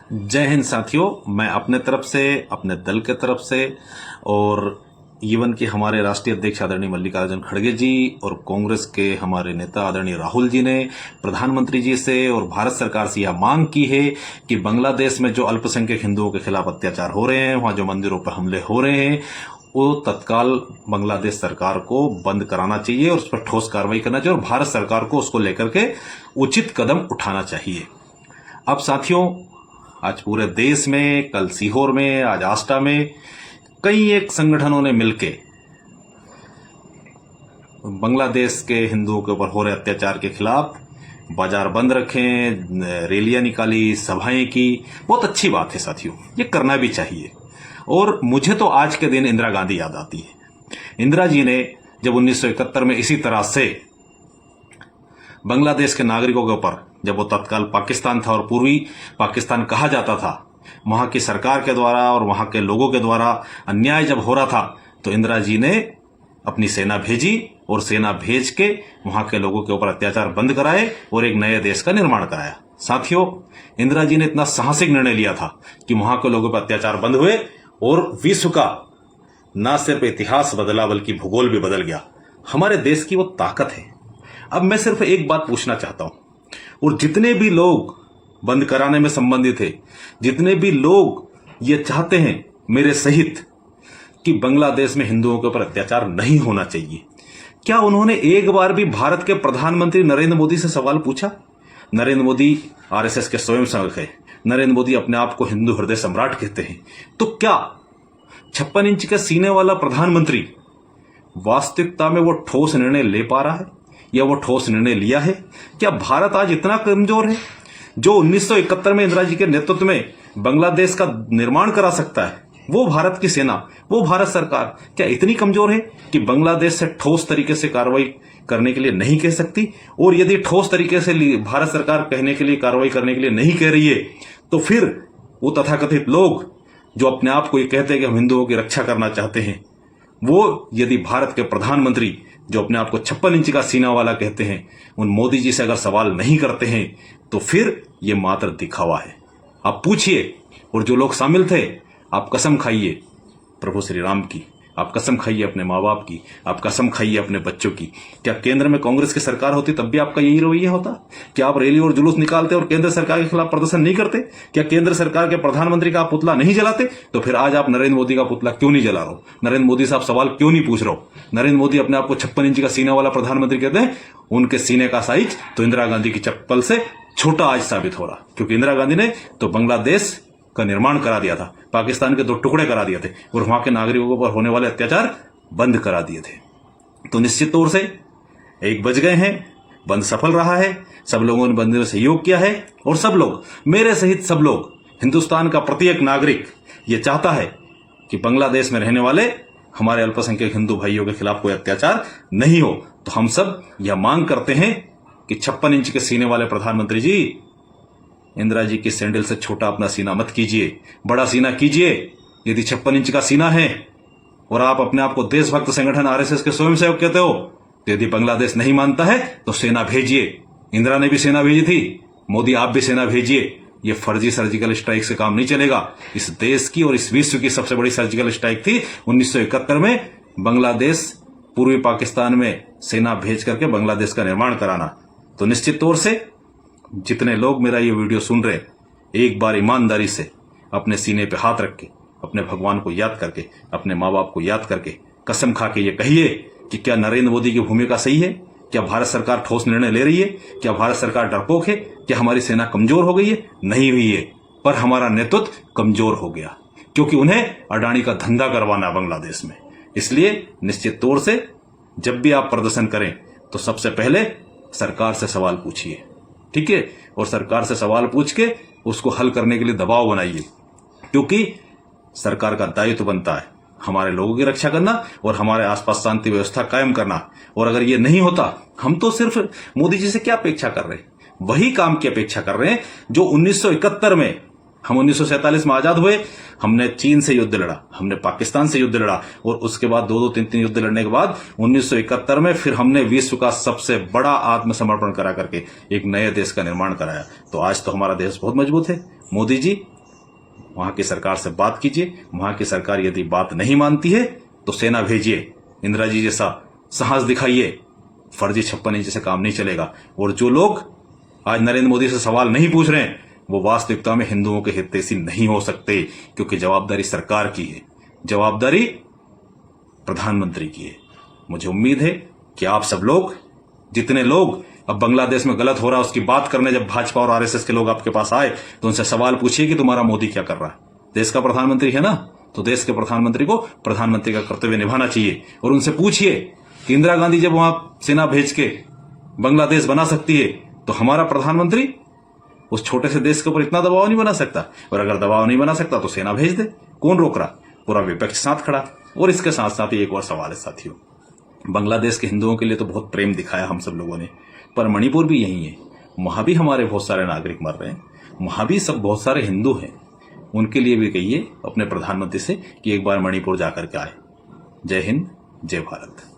जय हिंद साथियों। मैं अपने तरफ से, अपने दल के तरफ से और इवन कि हमारे राष्ट्रीय अध्यक्ष आदरणीय मल्लिकार्जुन खड़गे जी और कांग्रेस के हमारे नेता आदरणीय राहुल जी ने प्रधानमंत्री जी से और भारत सरकार से यह मांग की है कि बांग्लादेश में जो अल्पसंख्यक हिंदुओं के खिलाफ अत्याचार हो रहे हैं, वहां जो मंदिरों पर हमले हो रहे हैं, वो तत्काल बांग्लादेश सरकार को बंद कराना चाहिए और उस पर ठोस कार्रवाई करना चाहिए और भारत सरकार को उसको लेकर के उचित कदम उठाना चाहिए। अब साथियों, आज पूरे देश में, कल सीहोर में, आज आष्टा में कई एक संगठनों ने मिलकर बांग्लादेश के हिंदुओं के ऊपर हो रहे अत्याचार के खिलाफ बाजार बंद रखे, रैलियां निकाली, सभाएं की। बहुत अच्छी बात है साथियों, ये करना भी चाहिए। और मुझे तो आज के दिन इंदिरा गांधी याद आती है। इंदिरा जी ने जब 1971 में इसी तरह से बांग्लादेश के नागरिकों के ऊपर, जब वो तत्काल पाकिस्तान था और पूर्वी पाकिस्तान कहा जाता था, वहां की सरकार के द्वारा और वहां के लोगों के द्वारा अन्याय जब हो रहा था, तो इंदिरा जी ने अपनी सेना भेजी और सेना भेज के वहां के लोगों के ऊपर अत्याचार बंद कराए और एक नए देश का निर्माण कराया। साथियों, इंदिरा जी ने इतना साहसिक निर्णय लिया था कि वहां के लोगों पर अत्याचार बंद हुए और विश्व का न सिर्फ इतिहास बदला बल्कि भूगोल भी बदल गया। हमारे देश की वो ताकत है। अब मैं सिर्फ एक बात पूछना चाहता हूं, और जितने भी लोग बंद कराने में संबंधित है, जितने भी लोग ये चाहते हैं मेरे सहित कि बांग्लादेश में हिंदुओं के ऊपर अत्याचार नहीं होना चाहिए, क्या उन्होंने एक बार भी भारत के प्रधानमंत्री नरेंद्र मोदी से सवाल पूछा? नरेंद्र मोदी आरएसएस के स्वयंसेवक है, नरेंद्र मोदी अपने आप को हिंदू हृदय सम्राट कहते हैं, तो क्या 56 इंच के सीने वाला प्रधानमंत्री वास्तविकता में वो ठोस निर्णय ले पा रहा है या वो ठोस निर्णय लिया है? क्या भारत आज इतना कमजोर है जो 1971 में इंदिरा जी के नेतृत्व में बांग्लादेश का निर्माण करा सकता है? वो भारत की सेना, वो भारत सरकार क्या इतनी कमजोर है कि बांग्लादेश से ठोस तरीके से कार्रवाई करने के लिए नहीं कह सकती? और यदि ठोस तरीके से भारत सरकार कहने के लिए, कार्रवाई करने के लिए नहीं कह रही है, तो फिर वो तथाकथित लोग जो अपने आप को ये कहते हैं कि हम हिंदुओं की रक्षा करना चाहते हैं, वो यदि भारत के प्रधानमंत्री जो अपने आप को 56 इंच का सीना वाला कहते हैं, उन मोदी जी से अगर सवाल नहीं करते हैं, तो फिर ये मात्र दिखावा है। आप पूछिए, और जो लोग शामिल थे, आप कसम खाइए प्रभु श्री राम की, आप कसम खाइए अपने माँ बाप की, आप कसम खाइए अपने बच्चों की। क्या केंद्र में कांग्रेस की सरकार होती तब भी आपका यही रवैया होता? क्या आप रैली और जुलूस निकालते और केंद्र सरकार के खिलाफ प्रदर्शन नहीं करते? क्या केंद्र सरकार के प्रधानमंत्री का आप पुतला नहीं जलाते? तो फिर आज आप नरेंद्र मोदी का पुतला क्यों नहीं जला रहे हो? नरेंद्र मोदी से आप सवाल क्यों नहीं पूछ रहे हो? नरेंद्र मोदी अपने आप को 56 इंच का सीना वाला प्रधानमंत्री कहते हैं, उनके सीने का साइज तो इंदिरा गांधी की चप्पल से छोटा आज साबित हो रहा, क्योंकि इंदिरा गांधी ने तो बांग्लादेश का निर्माण करा दिया था, पाकिस्तान के 2 टुकड़े करा दिए थे और वहां के नागरिकों पर होने वाले अत्याचार बंद करा दिए थे। तो निश्चित तौर से एक बज गए हैं, बंद सफल रहा है, सब लोगों ने बंद में सहयोग किया है और सब लोग, मेरे सहित सब लोग, हिंदुस्तान का प्रत्येक नागरिक ये चाहता है कि बांग्लादेश में रहने वाले हमारे अल्पसंख्यक हिंदू भाइयों के खिलाफ कोई अत्याचार नहीं हो। तो हम सब यह मांग करते हैं कि 56 इंच के सीने वाले प्रधानमंत्री जी, इंदिरा जी की सैंडल से छोटा अपना सीना मत कीजिए, बड़ा सीना कीजिए। यदि 56 इंच का सीना है और आप अपने आप को देशभक्त संगठन आरएसएस के स्वयंसेवक कहते हो, तो यदि बांग्लादेश नहीं मानता है तो सेना भेजिए। इंदिरा ने भी सेना भेजी थी, मोदी आप भी सेना भेजिए। ये फर्जी सर्जिकल स्ट्राइक से काम नहीं चलेगा। इस देश की और इस विश्व की सबसे बड़ी सर्जिकल स्ट्राइक थी 1971 में बांग्लादेश, पूर्वी पाकिस्तान में सेना भेज करके बांग्लादेश का निर्माण कराना। तो निश्चित तौर से जितने लोग मेरा ये वीडियो सुन रहे हैं, एक बार ईमानदारी से अपने सीने पे हाथ रख के, अपने भगवान को याद करके, अपने माँ बाप को याद करके कसम खा के ये कहिए कि क्या नरेंद्र मोदी की भूमिका सही है? क्या भारत सरकार ठोस निर्णय ले रही है? क्या भारत सरकार डरपोक है? क्या हमारी सेना कमजोर हो गई है? नहीं हुई है, पर हमारा नेतृत्व कमजोर हो गया, क्योंकि उन्हें अडानी का धंधा करवाना बांग्लादेश में। इसलिए निश्चित तौर से जब भी आप प्रदर्शन करें तो सबसे पहले सरकार से सवाल पूछिए, ठीक है? और सरकार से सवाल पूछ के उसको हल करने के लिए दबाव बनाइए, क्योंकि सरकार का दायित्व बनता है हमारे लोगों की रक्षा करना और हमारे आसपास शांति व्यवस्था कायम करना। और अगर ये नहीं होता, हम तो सिर्फ मोदी जी से क्या अपेक्षा कर रहे हैं? वही काम की अपेक्षा कर रहे हैं जो 1971 में, हम 1947 में आजाद हुए, हमने चीन से युद्ध लड़ा, हमने पाकिस्तान से युद्ध लड़ा, और उसके बाद 2-2, 3-3 युद्ध लड़ने के बाद 1971 में फिर हमने विश्व का सबसे बड़ा आत्मसमर्पण करा करके एक नए देश का निर्माण कराया। तो आज तो हमारा देश बहुत मजबूत है। मोदी जी, वहां की सरकार से बात कीजिए। वहां की सरकार यदि बात नहीं मानती है तो सेना भेजिए, इंदिरा जी जैसा साहस दिखाइए। फर्जी 56 इंच से काम नहीं चलेगा। और जो लोग आज नरेंद्र मोदी से सवाल नहीं पूछ रहे हैं वो वास्तविकता में हिंदुओं के हितैषी नहीं हो सकते, क्योंकि जवाबदारी सरकार की है, जवाबदारी प्रधानमंत्री की है। मुझे उम्मीद है कि आप सब लोग, जितने लोग अब बांग्लादेश में गलत हो रहा है उसकी बात करने जब भाजपा और आरएसएस के लोग आपके पास आए तो उनसे सवाल पूछिए कि तुम्हारा मोदी क्या कर रहा है। देश का प्रधानमंत्री है ना, तो देश के प्रधानमंत्री को प्रधानमंत्री का कर्तव्य निभाना चाहिए। और उनसे पूछिए कि इंदिरा गांधी जब वहां सेना भेज के बांग्लादेश बना सकती है तो हमारा प्रधानमंत्री उस छोटे से देश के ऊपर इतना दबाव नहीं बना सकता। और अगर दबाव नहीं बना सकता तो सेना भेज दे, कौन रोक रहा? पूरा विपक्ष साथ खड़ा। और इसके साथ साथ ही एक और सवाल है साथियों, बांग्लादेश के हिंदुओं के लिए तो बहुत प्रेम दिखाया हम सब लोगों ने, पर मणिपुर भी यही है, वहां भी हमारे बहुत सारे नागरिक मर रहे हैं, वहां भी सब बहुत सारे हिंदू हैं। उनके लिए भी कहिए अपने प्रधानमंत्री से कि एक बार मणिपुर जाकर के आए। जय हिंद, जय भारत।